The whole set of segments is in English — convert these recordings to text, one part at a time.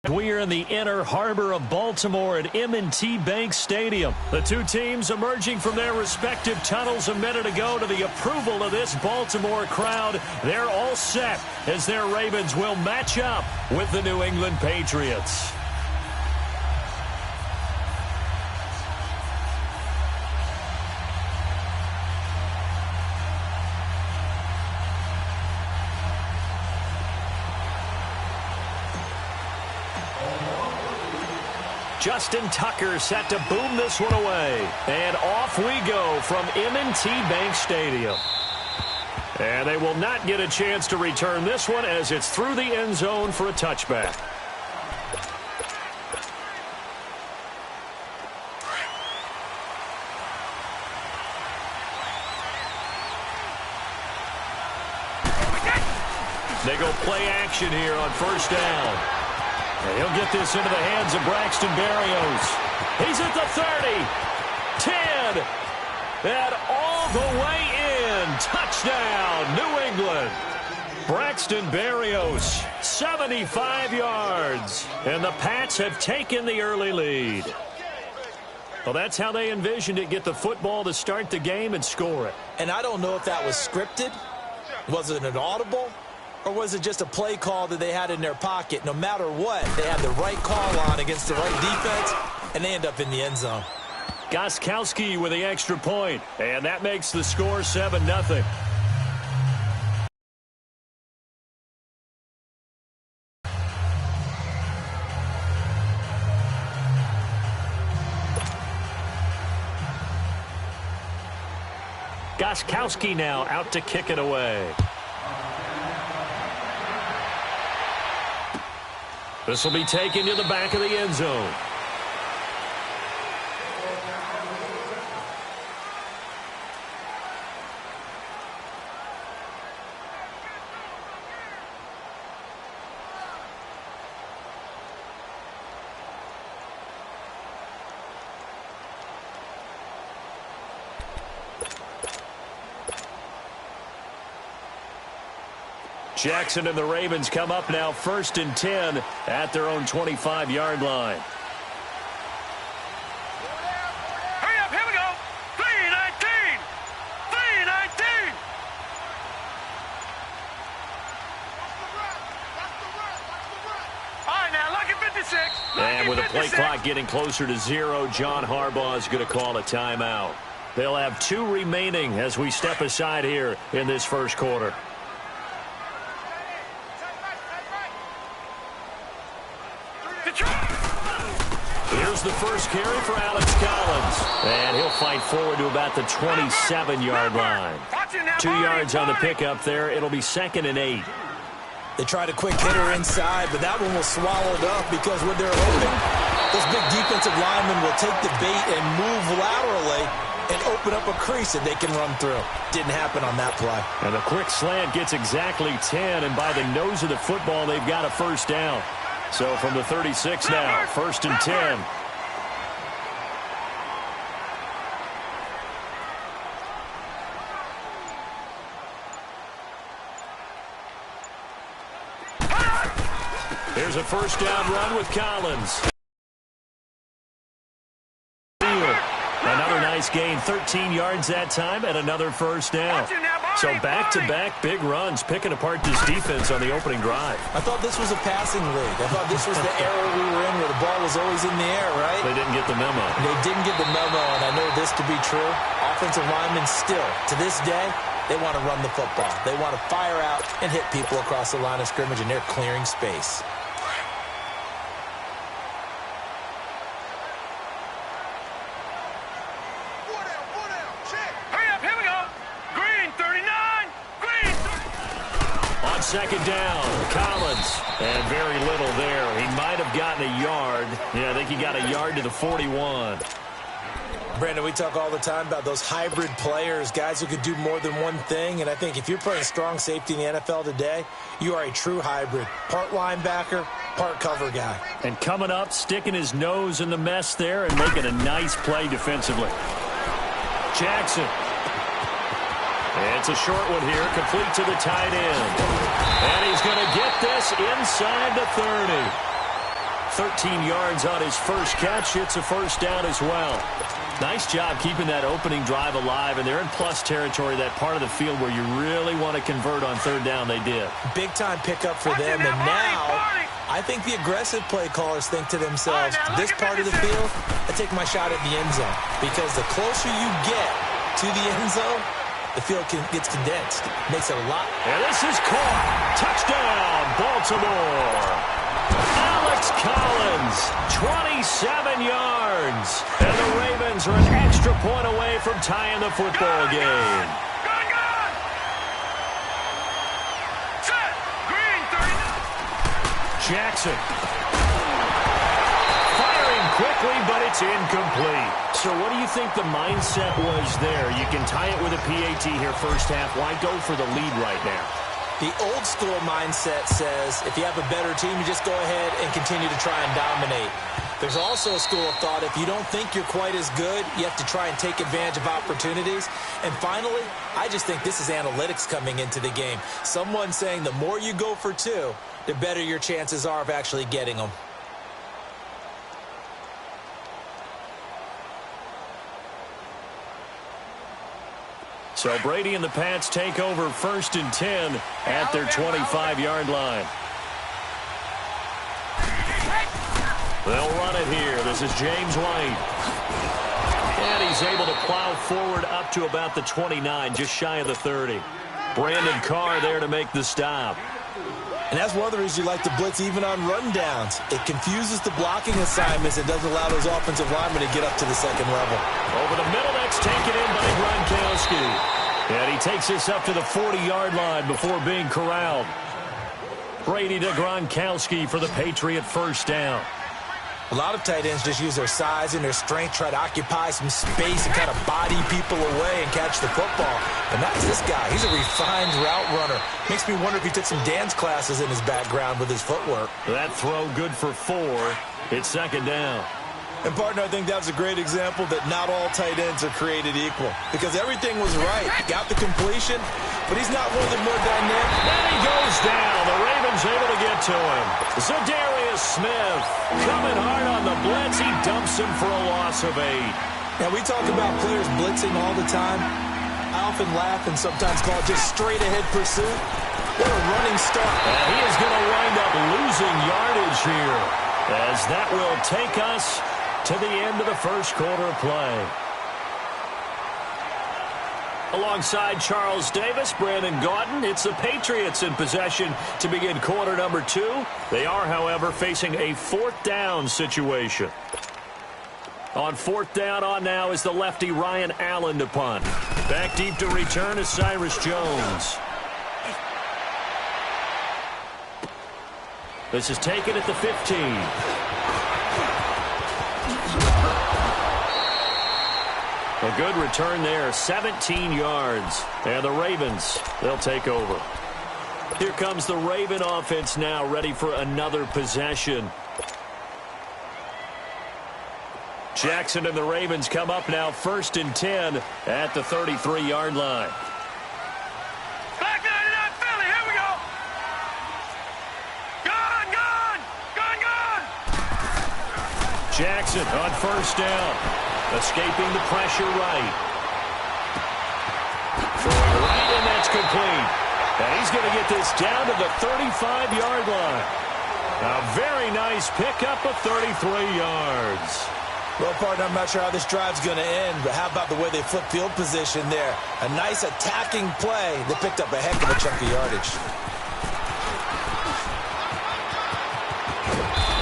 We are in the inner harbor of Baltimore at M&T Bank Stadium. The two teams emerging from their respective tunnels a minute ago to the approval of this Baltimore crowd. They're all set as their Ravens will match up with the New England Patriots. Justin Tucker set to boom this one away. And off we go from M&T Bank Stadium. And they will not get a chance to return this one as it's through the end zone for a touchback. They go play action here on first down. And he'll get this into the hands of Braxton Berrios. He's at the 30, 10, and all the way in. Touchdown, New England. Braxton Berrios, 75 yards. And the Pats have taken the early lead. Well, that's how they envisioned it, get the football to start the game and score it. And I don't know if that was scripted. Was it an audible? Or was it just a play call that they had in their pocket? No matter what, they had the right call on against the right defense, and they end up in the end zone. Gostkowski with the extra point, and that makes the score 7-0. Gostkowski now out to kick it away. This will be taken to the back of the end zone. Jackson and the Ravens come up now 1st and 10 at their own 25-yard line. Hurry up, here we go. 3-19. 3-19. All right, now, lucky 56. And with the play clock getting closer to 0, John Harbaugh is going to call a timeout. They'll have 2 remaining as we step aside here in this first quarter. Here's the first carry for Alex Collins. And he'll fight forward to about the 27-yard line. 2 yards on the pickup there. It'll be 2nd and 8. They tried a quick hitter inside, but that one was swallowed up because when they're open, those big defensive linemen will take the bait and move laterally and open up a crease that they can run through. Didn't happen on that play. And a quick slant gets exactly 10, and by the nose of the football, they've got a first down. So from the 36 now, 1st and 10. Here's a first down run with Collins. Another nice gain, 13 yards that time, and another first down. So back-to-back big runs, picking apart this defense on the opening drive. I thought this was a passing league. I thought this was the era we were in where the ball was always in the air, right? They didn't get the memo. They didn't get the memo, and I know this to be true. Offensive linemen still, to this day, they want to run the football. They want to fire out and hit people across the line of scrimmage, and they're clearing space. Second down, Collins, and very little there. He might have gotten a yard. Yeah, I think he got a yard to the 41. Brandon, we talk all the time about those hybrid players, guys who could do more than one thing, and I think if you're playing strong safety in the NFL today, you are a true hybrid. Part linebacker, part cover guy. And coming up, sticking his nose in the mess there and making a nice play defensively. Jackson. It's a short one here, complete to the tight end. And he's going to get this inside the 30. 13 yards on his first catch. It's a first down as well. Nice job keeping that opening drive alive, and they're in plus territory, that part of the field where you really want to convert on third down. They did. Big-time pickup for them, and now I think the aggressive play callers think to themselves, this part of the field, I take my shot at the end zone, because the closer you get to the end zone, the field gets condensed. Makes it a lot. And this is caught. Touchdown, Baltimore. Alex Collins, 27 yards. And the Ravens are an extra point away from tying the football game. Good. Set. Green, 30. Jackson. Firing quickly, but it's incomplete. So what do you think the mindset was there? You can tie it with a PAT here first half. Why go for the lead right now? The old school mindset says if you have a better team, you just go ahead and continue to try and dominate. There's also a school of thought, if you don't think you're quite as good, you have to try and take advantage of opportunities. And finally, I just think this is analytics coming into the game. Someone saying the more you go for two, the better your chances are of actually getting them. So Brady and the Pats take over 1st and 10 at their 25-yard line. They'll run it here. This is James White. And he's able to plow forward up to about the 29, just shy of the 30. Brandon Carr there to make the stop. And that's one of the reasons you like to blitz even on rundowns. It confuses the blocking assignments and doesn't allow those offensive linemen to get up to the second level. Over the middle, that's taken in by Gronkowski. And he takes this up to the 40-yard line before being corralled. Brady to Gronkowski for the Patriot first down. A lot of tight ends just use their size and their strength, try to occupy some space and kind of body people away and catch the football. And that's this guy. He's a refined route runner. Makes me wonder if he took some dance classes in his background with his footwork. That throw good for 4. It's 2nd down. And, partner, I think that's a great example that not all tight ends are created equal. Because everything was right. Got the completion, but he's not one of the more dynamic. Then he goes down. The Ravens able to get to him. Za'Darius Smith coming hard on the blitz. He dumps him for a loss of 8. Now, we talk about players blitzing all the time. I often laugh and sometimes call it just straight-ahead pursuit. What a running start. And he is going to wind up losing yardage here, as that will take us to the end of the first quarter of play. Alongside Charles Davis, Brandon Gaudin, it's the Patriots in possession to begin quarter number 2. They are, however, facing a 4th down situation. On 4th down on now is the lefty Ryan Allen to punt. Back deep to return is Cyrus Jones. This is taken at the 15. A good return there, 17 yards. And the Ravens, they'll take over. Here comes the Raven offense now, ready for another possession. Jackson and the Ravens come up now 1st and 10 at the 33-yard line. Back 99 Philly, here we go. Gone. Jackson on 1st down. Escaping the pressure right. Throwing right, and that's complete. And he's going to get this down to the 35-yard line. A very nice pickup of 33 yards. Well, partner, I'm not sure how this drive's going to end, but how about the way they flip field position there? A nice attacking play. They picked up a heck of a chunk of yardage.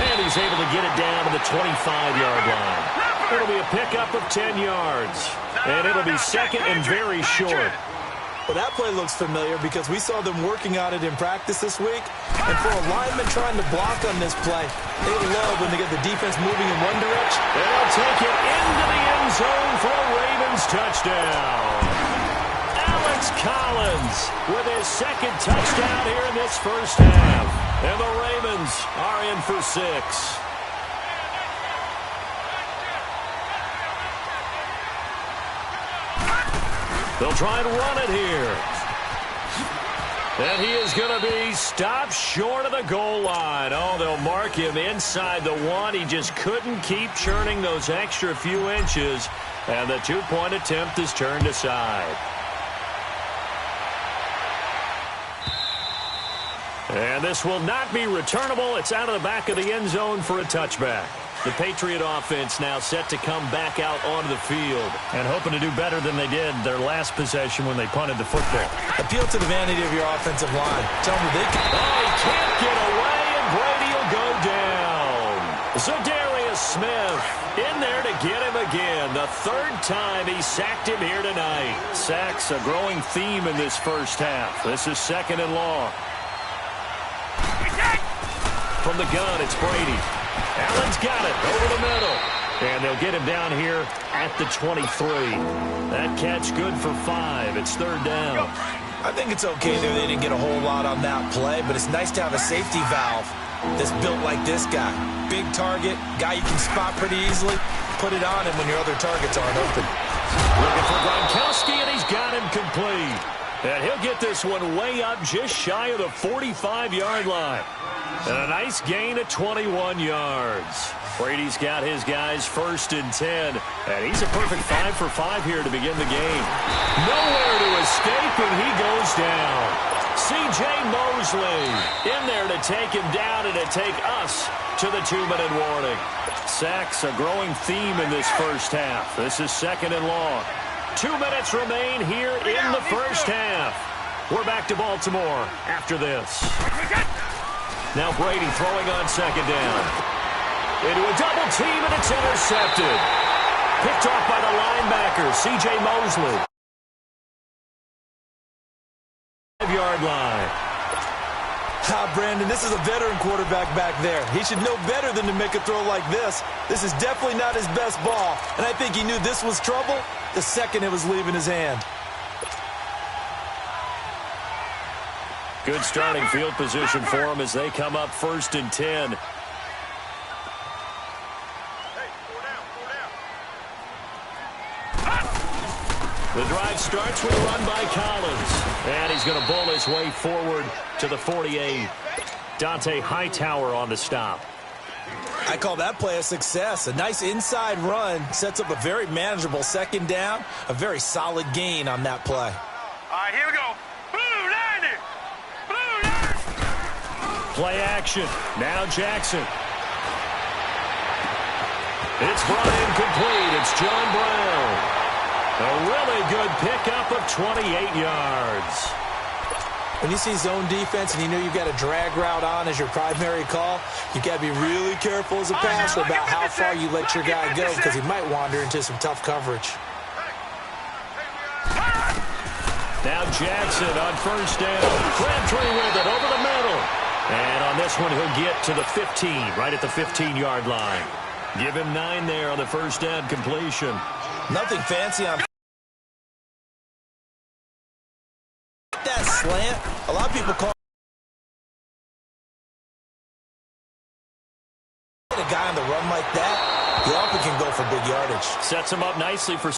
And he's able to get it down to the 25-yard line. It'll be a pickup of 10 yards. And it'll be 2nd and very short. Well, that play looks familiar because we saw them working on it in practice this week. And for a lineman trying to block on this play, they love when they get the defense moving in one direction. They'll take it into the end zone for a Ravens touchdown. Alex Collins with his 2nd touchdown here in this first half. And the Ravens are in for 6. They'll try and run it here. And he is going to be stopped short of the goal line. Oh, they'll mark him inside the 1. He just couldn't keep churning those extra few inches. And the two-point attempt is turned aside. And this will not be returnable. It's out of the back of the end zone for a touchback. The Patriot offense now set to come back out onto the field and hoping to do better than they did their last possession when they punted the football. Appeal to the vanity of your offensive line. Tell them they can. Oh, he can't get away, and Brady will go down. So Darius Smith in there to get him again. The third time he sacked him here tonight. Sacks a growing theme in this first half. This is 2nd and long. From the gun, it's Brady. Allen's got it over the middle. And they'll get him down here at the 23. That catch good for 5. It's 3rd down. I think it's okay there. They didn't get a whole lot on that play, but it's nice to have a safety valve that's built like this guy. Big target, guy you can spot pretty easily. Put it on him when your other targets aren't open. Looking for Gronkowski, and he's got him complete. And he'll get this one way up just shy of the 45-yard line. And a nice gain of 21 yards. Brady's got his guys 1st and 10. And he's a perfect 5 for 5 here to begin the game. Nowhere to escape, and he goes down. C.J. Mosley in there to take him down and to take us to the 2-minute warning. Sacks a growing theme in this first half. This is 2nd and long. 2 minutes remain here in the first half. We're back to Baltimore after this. Now Brady throwing on 2nd down. Into a double team, and it's intercepted. Picked off by the linebacker, C.J. Mosley. 5-yard line. Brandon, this is a veteran quarterback back there. He should know better than to make a throw like this. This is definitely not his best ball, and I think he knew this was trouble the second it was leaving his hand. Good starting field position for them as they come up 1st and 10. The drive starts with a run by Collins. And he's going to bowl his way forward to the 48. Dante Hightower on the stop. I call that play a success. A nice inside run sets up a very manageable 2nd down. A very solid gain on that play. All right, here we go. Blue 90. Blue 90. Play action. Now Jackson. It's Brian complete. It's John Brown. A really good pickup of 28 yards. When you see zone defense and you know you've got a drag route on as your primary call, you've got to be really careful as a passer about how far you let your guy go because he might wander into some tough coverage. Now Jackson on 1st down. Crabtree with it over the middle. And on this one, he'll get to the 15, right at the 15-yard line. Give him 9 there on the 1st down completion. Nothing fancy on that slant. A lot of people call a guy on the run like that. He often can go for big yardage. Sets him up nicely for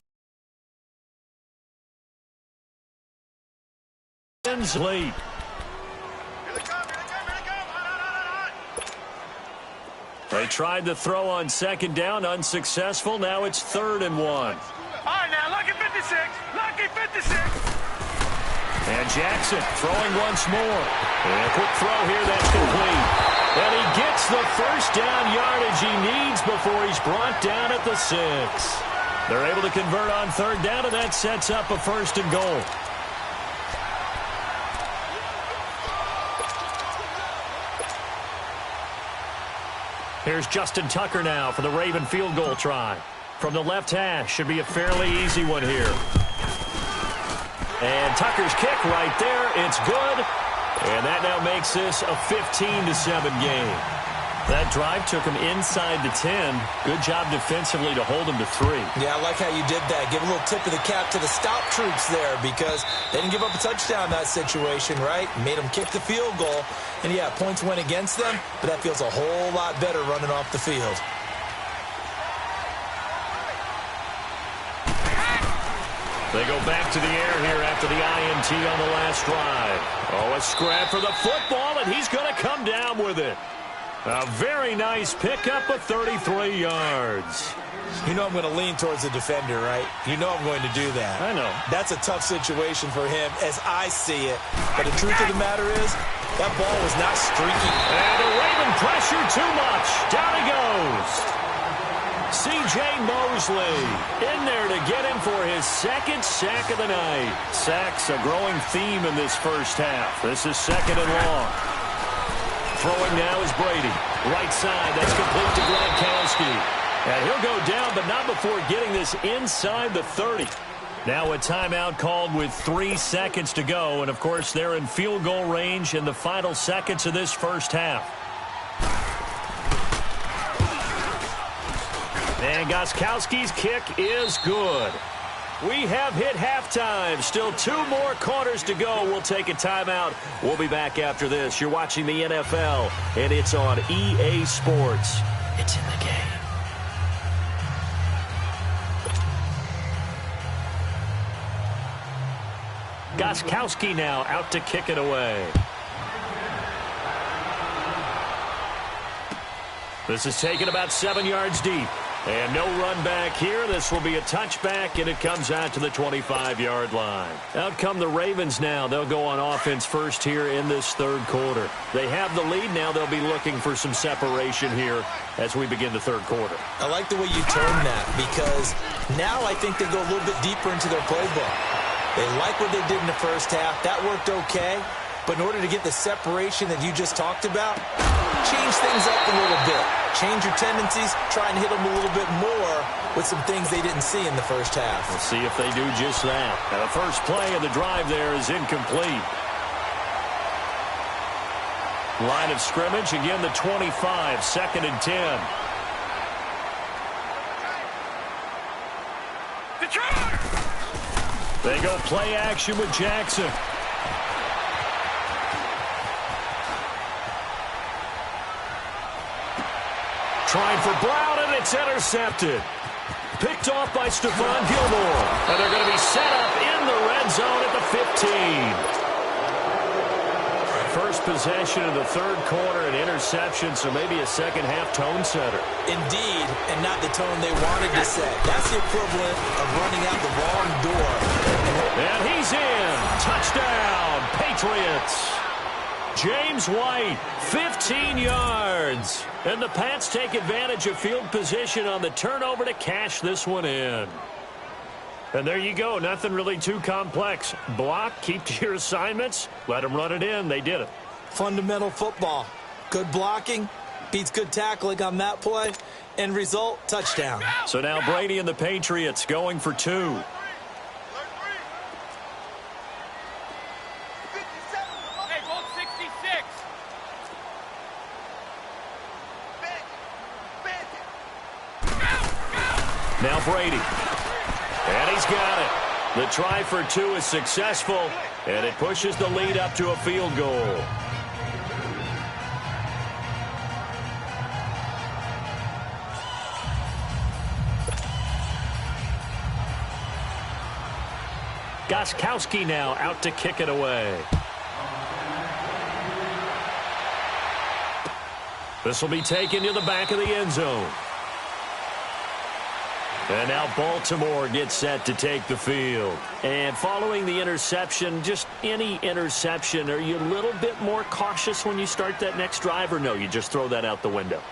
late. They tried to throw on 2nd down, unsuccessful. Now it's 3rd and 1. All right, now, lucky 56. Lucky 56. And Jackson throwing once more. And a quick throw here, that's complete. And he gets the 1st down yardage he needs before he's brought down at the 6. They're able to convert on 3rd down, and that sets up a 1st and goal. Here's Justin Tucker now for the Raven field goal try. From the left hash, should be a fairly easy one here. And Tucker's kick right there, it's good. And that now makes this a 15-7 game. That drive took him inside the 10. Good job defensively to hold him to 3. Yeah, I like how you did that. Give a little tip of the cap to the stop troops there because they didn't give up a touchdown in that situation, right? Made them kick the field goal. And, yeah, points went against them, but that feels a whole lot better running off the field. They go back to the air here after the INT on the last drive. Oh, a scrap for the football, and he's going to come down with it. A very nice pickup of 33 yards. You know I'm going to lean towards the defender, right? You know I'm going to do that. I know. That's a tough situation for him as I see it. But the truth of the matter is, that ball was not streaky. And the Raven pressure too much. Down he goes. C.J. Mosley in there to get him for his second sack of the night. Sacks a growing theme in this first half. This is second and long. Throwing now is Brady. Right side, that's complete to Gronkowski. And he'll go down, but not before getting this inside the 30. Now a timeout called with 3 seconds to go. And, of course, they're in field goal range in the final seconds of this first half. And Gostkowski's kick is good. We have hit halftime. Still 2 more quarters to go. We'll take a timeout. We'll be back after this. You're watching the NFL, and it's on EA Sports. It's in the game. Gostkowski now out to kick it away. This is taken about 7 yards deep. And no run back here. This will be a touchback, and it comes out to the 25-yard line. Out come the Ravens now. They'll go on offense first here in this third quarter. They have the lead now. They'll be looking for some separation here as we begin the third quarter. I like the way you term that because now I think they go a little bit deeper into their playbook. They like what they did in the first half. That worked okay. But in order to get the separation that you just talked about, change things up a little bit. Change your tendencies. Try and hit them a little bit more with some things they didn't see in the first half. We'll see if they do just that. Now, the first play of the drive there is incomplete. Line of scrimmage, again, the 25, 2nd and 10. They go play action with Jackson. Trying for Brown, and it's intercepted. Picked off by Stephon Gilmore. And they're going to be set up in the red zone at the 15. First possession of the third quarter, an interception, so maybe a second-half tone setter. Indeed, and not the tone they wanted to set. That's the equivalent of running out the wrong door. And he's in. Touchdown, Patriots. James White, 15 yards. And the Pats take advantage of field position on the turnover to cash this one in. And there you go. Nothing really too complex. Block, keep to your assignments, let them run it in. They did it. Fundamental football. Good blocking beats good tackling on that play. End result, touchdown. So now Brady and the Patriots going for 2. Now Brady. And he's got it. The try for 2 is successful, and it pushes the lead up to a field goal. Gostkowski now out to kick it away. This will be taken to the back of the end zone. And now Baltimore gets set to take the field. And following the interception, just any interception, are you a little bit more cautious when you start that next drive, or no, you just throw that out the window?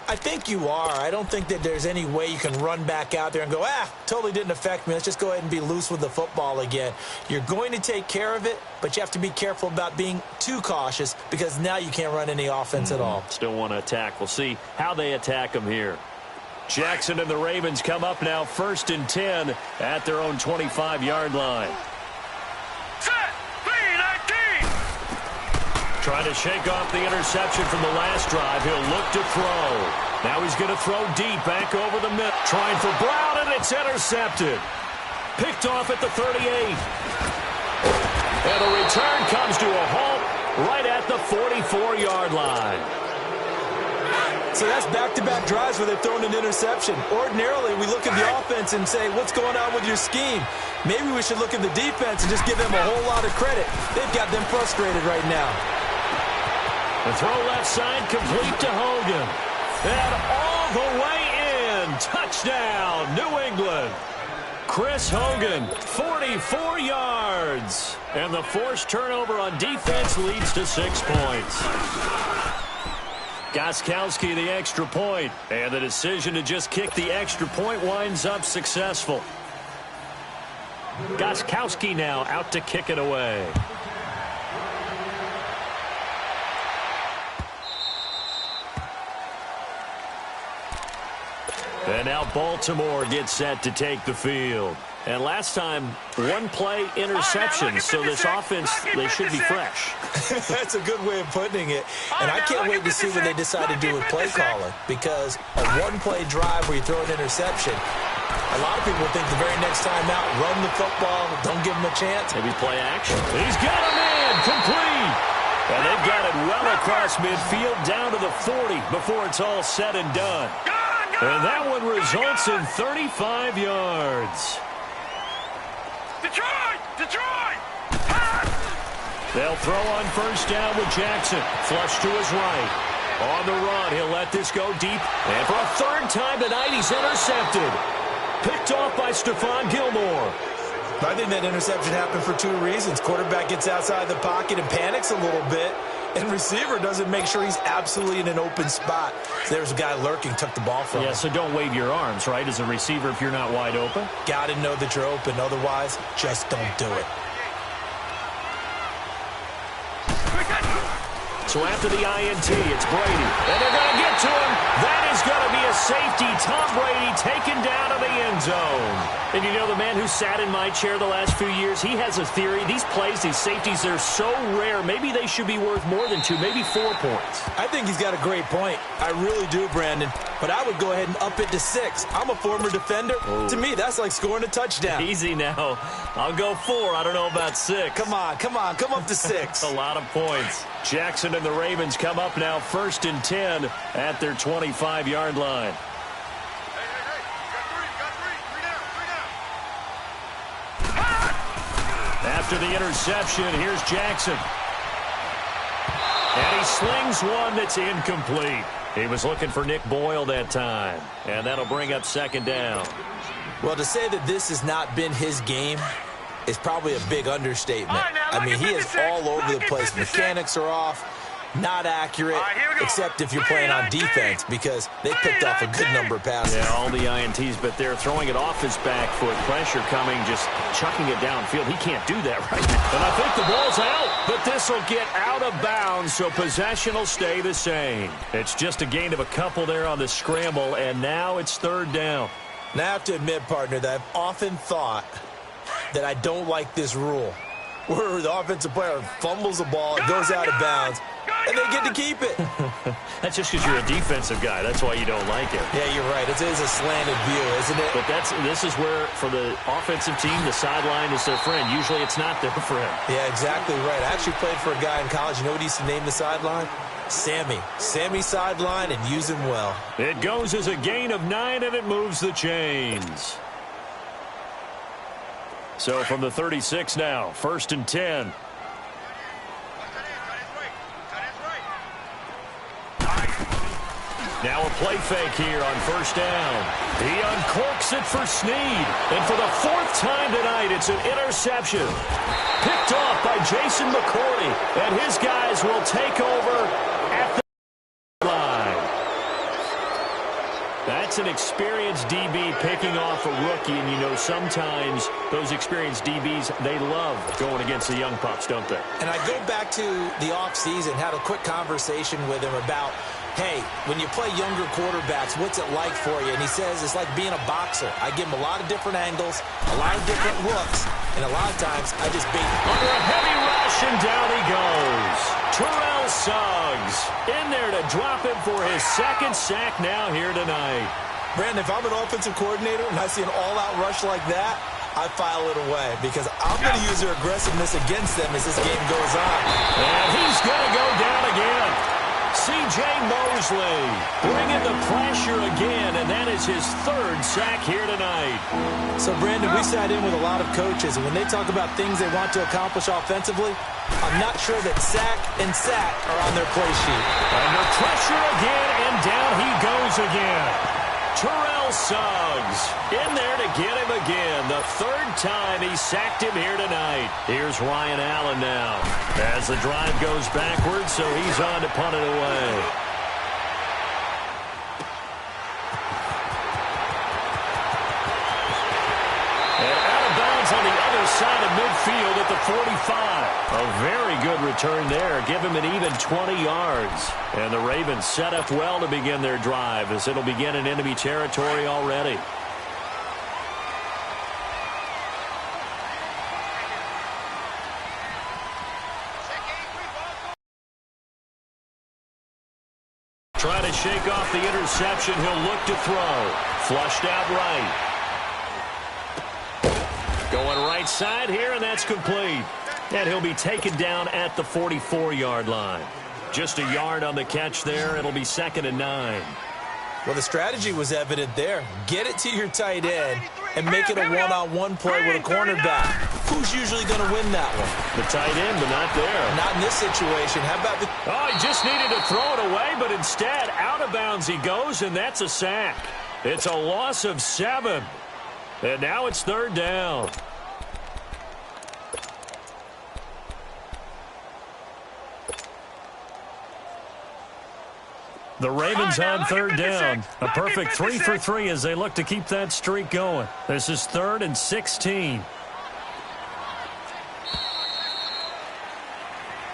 I think you are. I don't think that there's any way you can run back out there and go, totally didn't affect me. Let's just go ahead and be loose with the football again. You're going to take care of it, but you have to be careful about being too cautious because now you can't run any offense at all. Still want to attack. We'll see how they attack them here. Jackson and the Ravens come up now 1st and 10 at their own 25-yard line. Set, 3-19. Trying to shake off the interception from the last drive. He'll look to throw. Now he's going to throw deep back over the middle. Trying for Brown, and it's intercepted. Picked off at the 38. And the return comes to a halt right at the 44-yard line. So that's back-to-back drives where they've thrown an interception. Ordinarily, we look at the offense and say, what's going on with your scheme? Maybe we should look at the defense and just give them a whole lot of credit. They've got them frustrated right now. The throw left side complete to Hogan. And all the way in. Touchdown, New England. Chris Hogan, 44 yards. And the forced turnover on defense leads to 6 points. Gostkowski the extra point, and the decision to just kick the extra point winds up successful. Gostkowski now out to kick it away. And now Baltimore gets set to take the field. And last time, one-play interception, so this offense, they should be fresh. That's a good way of putting it. And I can't wait to see what they decide to do with play calling, because a one-play drive where you throw an interception, a lot of people think the very next time out, run the football, don't give them a chance. Maybe play action. He's got him in, complete. And they've got it well across midfield down to the 40 before it's all said and done. And that one results in 35 yards. Detroit! Detroit! They'll throw on first down with Jackson. Flush to his right. On the run, he'll let this go deep. And for a third time tonight, he's intercepted. Picked off by Stephon Gilmore. I think that interception happened for two reasons. Quarterback gets outside the pocket and panics a little bit, and receiver doesn't make sure he's absolutely in an open spot. There's a guy lurking, took the ball from him. Yeah, so don't wave your arms, right, as a receiver if you're not wide open. Got to know that you're open. Otherwise, just don't do it. So after the INT, it's Brady. And they're going to get to him. That is going to be a safety. Tom Brady taken down to the end zone. And you know, the man who sat in my chair the last few years, he has a theory. These plays, these safeties, they're so rare. Maybe they should be worth more than 2, maybe 4 points. I think he's got a great point. I really do, Brandon. But I would go ahead and up it to 6. I'm a former defender. Oh. To me, that's like scoring a touchdown. Easy now. I'll go 4. I don't know about 6. Come on. Come up to 6. A lot of points. Jackson and the Ravens come up now 1st and 10 at their 25-yard line. After the interception, here's Jackson. And he slings one that's incomplete. He was looking for Nick Boyle that time. And that'll bring up 2nd down. Well, to say that this has not been his game is probably a big understatement. Right, now, I mean, he is all over the place. 56. Mechanics are off, not accurate, Right, except if you're playing on defense, because they picked off a good number of passes. Yeah, all the INTs, but they're throwing it off his back foot. Pressure coming, just chucking it downfield. He can't do that right now. And I think the ball's out, but this will get out of bounds, so possession will stay the same. It's just a gain of a couple there on the scramble, and now it's 3rd down. Now, I have to admit, partner, that I've often thought that I don't like this rule, where the offensive player fumbles the ball, it goes out of bounds, and they get to keep it. That's just because you're a defensive guy. That's why you don't like it. Yeah, you're right. It is a slanted view, isn't it? But this is where, for the offensive team, the sideline is their friend. Usually it's not there for him. Yeah, exactly right. I actually played for a guy in college. You know what he used to name the sideline? Sammy. Sammy sideline, and use him well. It goes as a gain of 9, and it moves the chains. So from the 36 now, 1st and 10. Now a play fake here on 1st down. He uncorks it for Snead. And for the 4th time tonight, it's an interception. Picked off by Jason McCourty. And his guys will take over at the line. That's an experienced DB picking off a rookie. And you know, sometimes those experienced DBs, they love going against the young pups, don't they? And I go back to the offseason, had a quick conversation with him about, hey, when you play younger quarterbacks, what's it like for you? And he says it's like being a boxer. I give him a lot of different angles, a lot of different looks, and a lot of times I just beat him. Under a heavy rush, and down he goes. Terrell Suggs in there to drop him for his 2nd sack now here tonight. Brandon, if I'm an offensive coordinator and I see an all-out rush like that, I file it away because I'm going to use their aggressiveness against them as this game goes on. And he's going to go down again. C.J. Mosley bringing the pressure again, and that is his third sack here tonight. So, Brandon, we sat in with a lot of coaches, and when they talk about things they want to accomplish offensively, I'm not sure that sack and sack are on their play sheet. Under pressure again, and down he goes again. Terrell Suggs in there to get him again. The third time he sacked him here tonight. Here's Ryan Allen now as the drive goes backwards, so he's on to punt it away. And out of bounds on the other side of midfield at the 45. A very good return there. Give him an even 20 yards. And the Ravens set up well to begin their drive as it'll begin in enemy territory already. Try to shake off the interception. He'll look to throw. Flushed out right. Going right side here, and that's complete. And he'll be taken down at the 44-yard line. Just a yard on the catch there. It'll be 2nd and 9. Well, the strategy was evident there. Get it to your tight end and make it a one-on-one play with a cornerback. Who's usually going to win that one? The tight end, but not there. Not in this situation. How about the... Oh, he just needed to throw it away, but instead, out of bounds he goes, and that's a sack. It's a loss of 7. And now it's 3rd down. The Ravens on 3rd down. A perfect 3 for 3 as they look to keep that streak going. This is 3rd and 16.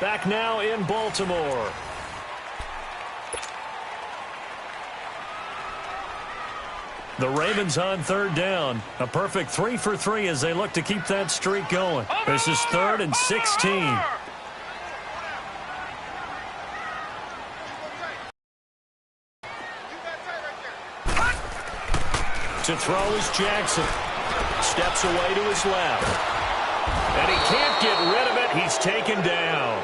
Back now in Baltimore. The Ravens on 3rd down. A perfect 3 for 3 as they look to keep that streak going. This is 3rd and 16. To throw is Jackson. Steps away to his left. And he can't get rid of it. He's taken down.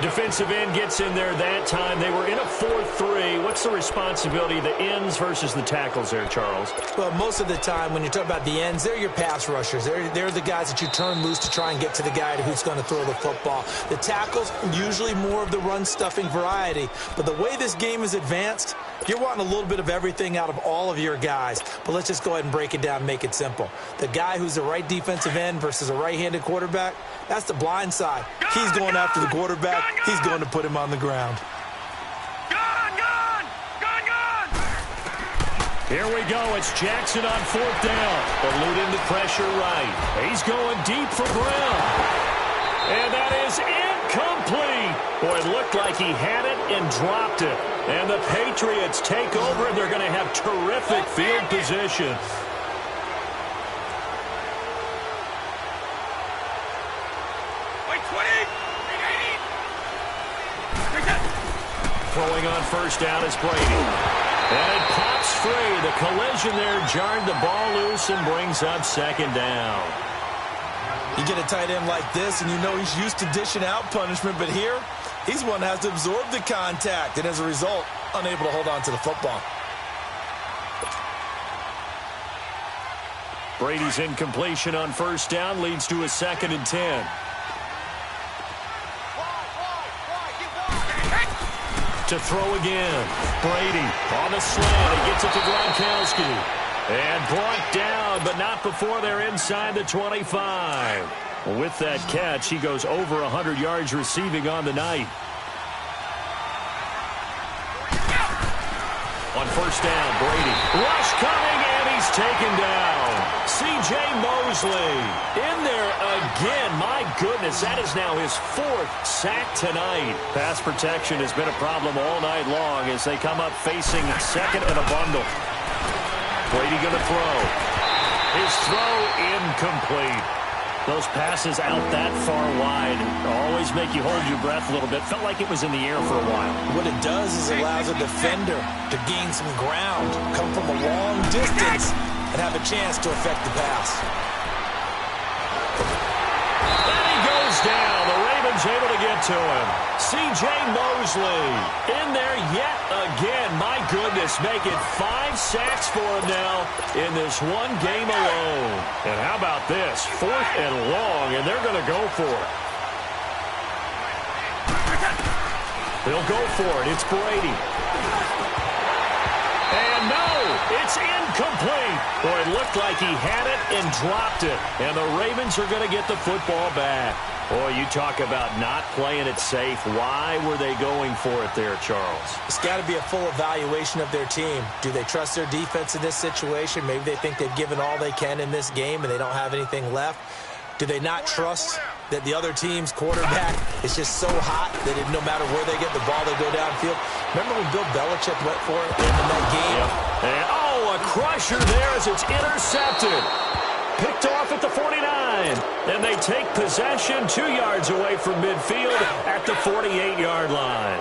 Defensive end gets in there that time. They were in a 4-3. What's the responsibility of the ends versus the tackles there, Charles? Well, most of the time when you talk about the ends, they're your pass rushers. They're the guys that you turn loose to try and get to the guy who's going to throw the football. The tackles, usually more of the run-stuffing variety. But the way this game is advanced, you're wanting a little bit of everything out of all of your guys. But let's just go ahead and break it down and make it simple. The guy who's the right defensive end versus a right-handed quarterback, that's the blind side. He's going after the quarterback. He's going to put him on the ground. Here we go. It's Jackson on 4th down. Eluding the pressure right. He's going deep for Brown. And that is incomplete. Boy, it looked like he had it and dropped it. And the Patriots take over. They're going to have terrific field position. Throwing on 1st down is Brady. And it pops free. The collision there jarred the ball loose and brings up 2nd down. You get a tight end like this, and you know he's used to dishing out punishment, but here, he's one that has to absorb the contact, and as a result, unable to hold on to the football. Brady's incompletion on 1st down leads to a 2nd and 10. To throw again. Brady on the slant. He gets it to Gronkowski. And brought down, but not before they're inside the 25. With that catch, he goes over 100 yards receiving on the night. On 1st down, Brady. Rush coming, and he's taken down. C.J. Mosley in there again. My goodness, that is now his 4th sack tonight. Pass protection has been a problem all night long as they come up facing 2nd and a bundle. Brady going to throw. His throw incomplete. Those passes out that far wide always make you hold your breath a little bit. Felt like it was in the air for a while. What it does is allows a defender to gain some ground, come from a long distance, and have a chance to affect the pass. And he goes down. The Ravens able to get to him. C.J. Mosley in there yet again. My goodness, make it 5 sacks for him now in this one game alone. And how about this? 4th and long, and they're going to go for it. They'll go for it. It's Brady. And no, it's incomplete. Boy, it looked like he had it and dropped it. And the Ravens are going to get the football back. Boy, you talk about not playing it safe. Why were they going for it there, Charles? It's got to be a full evaluation of their team. Do they trust their defense in this situation? Maybe they think they've given all they can in this game and they don't have anything left. Do they not trust that the other team's quarterback is just so hot that no matter where they get the ball, they go downfield? Remember when Bill Belichick went for it in that game? Yep. And, a crusher there as it's intercepted. Picked off at the 49. And they take possession 2 yards away from midfield at the 48-yard line.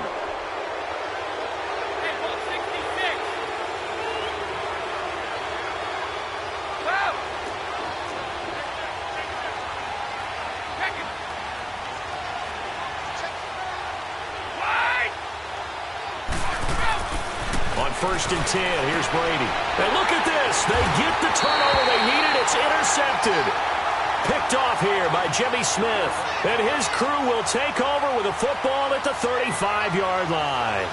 On 1st and 10, here's Brady. And look at this. They get the turnover they needed. It's intercepted. Picked off here by Jimmy Smith. And his crew will take over with a football at the 35-yard line.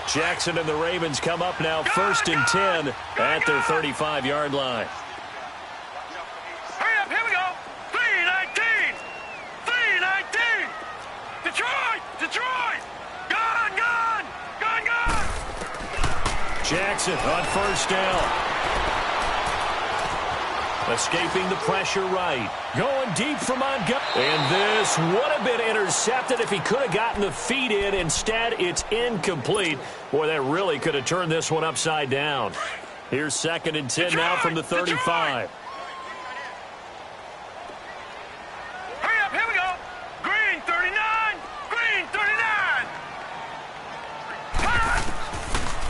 Jackson and the Ravens come up now 1st and 10 at their 35-yard line. Hurry up, here we go. 3-19. 3-19. Detroit. Gone. Jackson on 1st down. Escaping the pressure right. Going deep for Montgomery. And this would have been intercepted if he could have gotten the feet in. Instead, it's incomplete. Boy, that really could have turned this one upside down. Here's 2nd and 10 now from the 35. Hurry up, here we go. Green 39.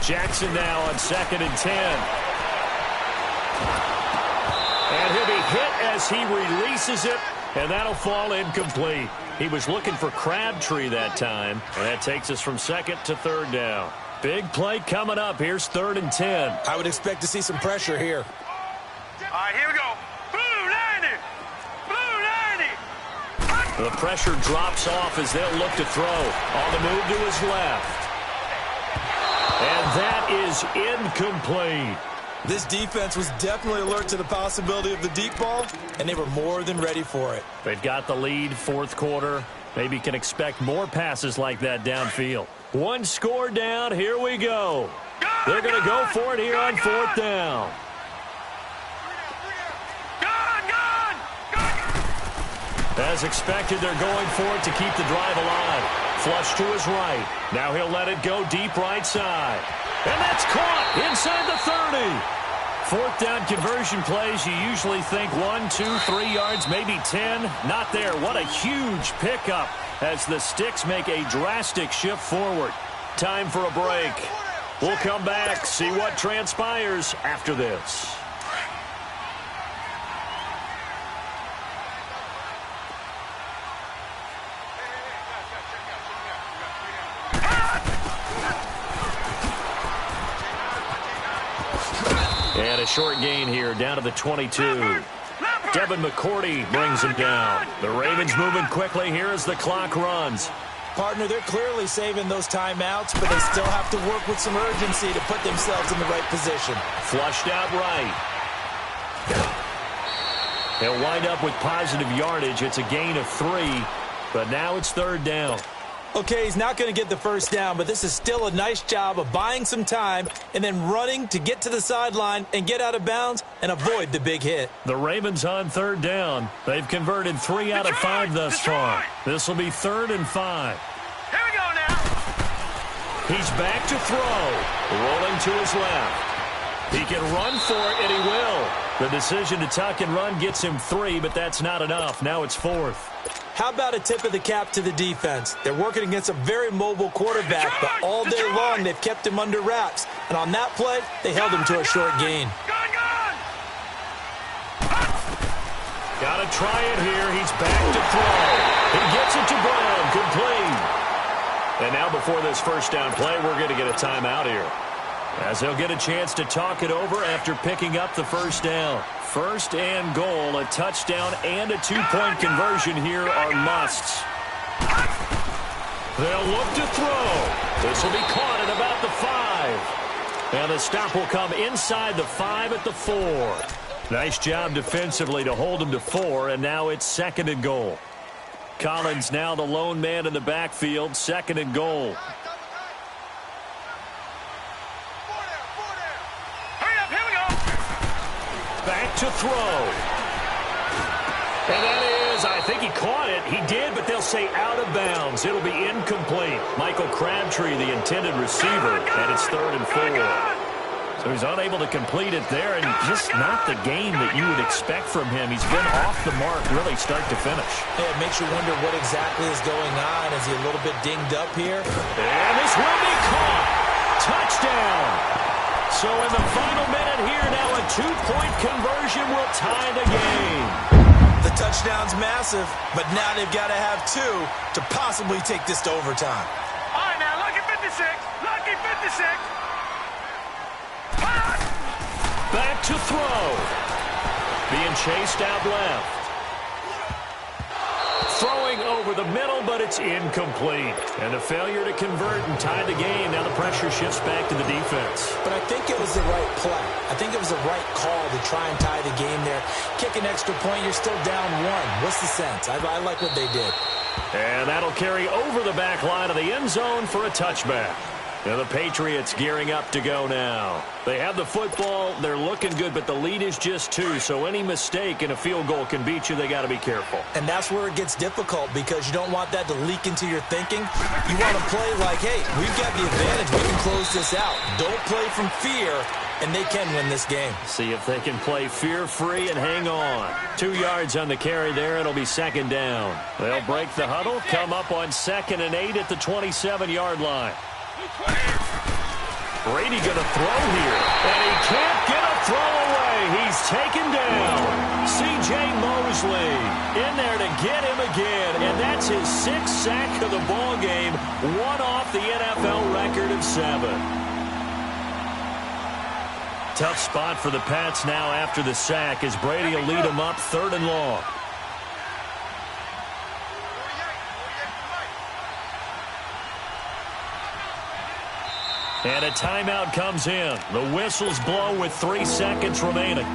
Jackson now on 2nd and 10. And he'll be hit as he releases it, and that'll fall incomplete. He was looking for Crabtree that time, and that takes us from 2nd to 3rd down. Big play coming up. Here's 3rd and 10. I would expect to see some pressure here. All right, here we go. Blue 90. The pressure drops off as they'll look to throw. On the move to his left. And that is incomplete. This defense was definitely alert to the possibility of the deep ball, and they were more than ready for it. They've got the lead 4th quarter. Maybe can expect more passes like that downfield. 1 score down. Here we go. They're going to go for it here on 4th down. As expected, they're going for it to keep the drive alive. Flush to his right. Now he'll let it go deep right side. And that's caught inside the 30. 4th down conversion plays, you usually think 1, 2, 3 yards, maybe 10. Not there. What a huge pickup as the Sticks make a drastic shift forward. Time for a break. We'll come back, see what transpires after this. And a short gain here, down to the 22. Devin McCourty brings him down. The Ravens moving quickly here as the clock runs. Partner, they're clearly saving those timeouts, but they still have to work with some urgency to put themselves in the right position. Flushed out right. They'll wind up with positive yardage. It's a gain of 3, but now it's 3rd down. Okay, he's not going to get the first down, but this is still a nice job of buying some time and then running to get to the sideline and get out of bounds and avoid the big hit. The Ravens on 3rd down. They've converted 3 out of 5 thus far. This will be 3rd and 5. Here we go now. He's back to throw. Rolling to his left. He can run for it, and he will. The decision to tuck and run gets him 3, but that's not enough. Now it's 4th. How about a tip of the cap to the defense? They're working against a very mobile quarterback, but all day long they've kept him under wraps. And on that play, they held him to a short gain. Got to try it here. He's back to throw. He gets it to Brown. Complete. And now before this first down play, we're going to get a timeout here, as they'll get a chance to talk it over after picking up the first down. 1st and goal, a touchdown and a 2-point conversion here are musts. They'll look to throw. This will be caught at about the 5. And the stop will come inside the 5 at the 4. Nice job defensively to hold him to 4, and now it's 2nd and goal. Collins now the lone man in the backfield, 2nd and goal. Back to throw. And that is, I think he caught it. He did, but they'll say out of bounds. It'll be incomplete. Michael Crabtree, the intended receiver, and it's 3rd and 4. So he's unable to complete it there, and just not the game that you would expect from him. He's been off the mark really start to finish. Yeah, it makes you wonder what exactly is going on. Is he a little bit dinged up here? And this will be caught. Touchdown. So in the final minute here, now a 2-point conversion will tie the game. The touchdown's massive, but now they've got to have 2 to possibly take this to overtime. All right, now, lucky 56. Lucky 56. Back to throw. Being chased out left. Throwing over the middle, but it's incomplete. And a failure to convert and tie the game. Now the pressure shifts back to the defense. But I think it was the right play. I think it was the right call to try and tie the game there. Kick an extra point, you're still down 1. What's the sense? I like what they did. And that'll carry over the back line of the end zone for a touchback. Now the Patriots gearing up to go now. They have the football. They're looking good, but the lead is just 2. So any mistake in a field goal can beat you. They got to be careful. And that's where it gets difficult because you don't want that to leak into your thinking. You want to play like, hey, we've got the advantage. We can close this out. Don't play from fear, and they can win this game. See if they can play fear-free and hang on. 2 yards on the carry there. It'll be 2nd down. They'll break the huddle, come up on 2nd and 8 at the 27-yard line. Brady going to throw here, and he can't get a throw away. He's taken down. C.J. Mosley in there to get him again, and that's his 6th sack of the ball game, 1 off the NFL record of 7. Tough spot for the Pats now after the sack as Brady will lead them up 3rd and long. And a timeout comes in. The whistles blow with 3 seconds remaining.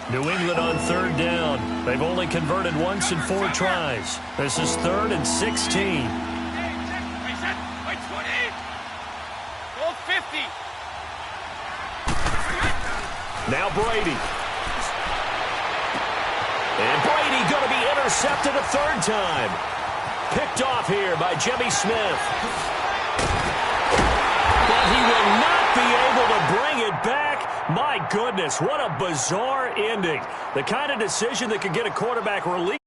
New England on 3rd down. They've only converted once in 4 tries. This is 3rd and 16. Now Brady. And Brady going to be intercepted a 3rd time. Picked off here by Jimmy Smith. But he will not be able to bring it back. My goodness, what a bizarre ending. The kind of decision that could get a quarterback released.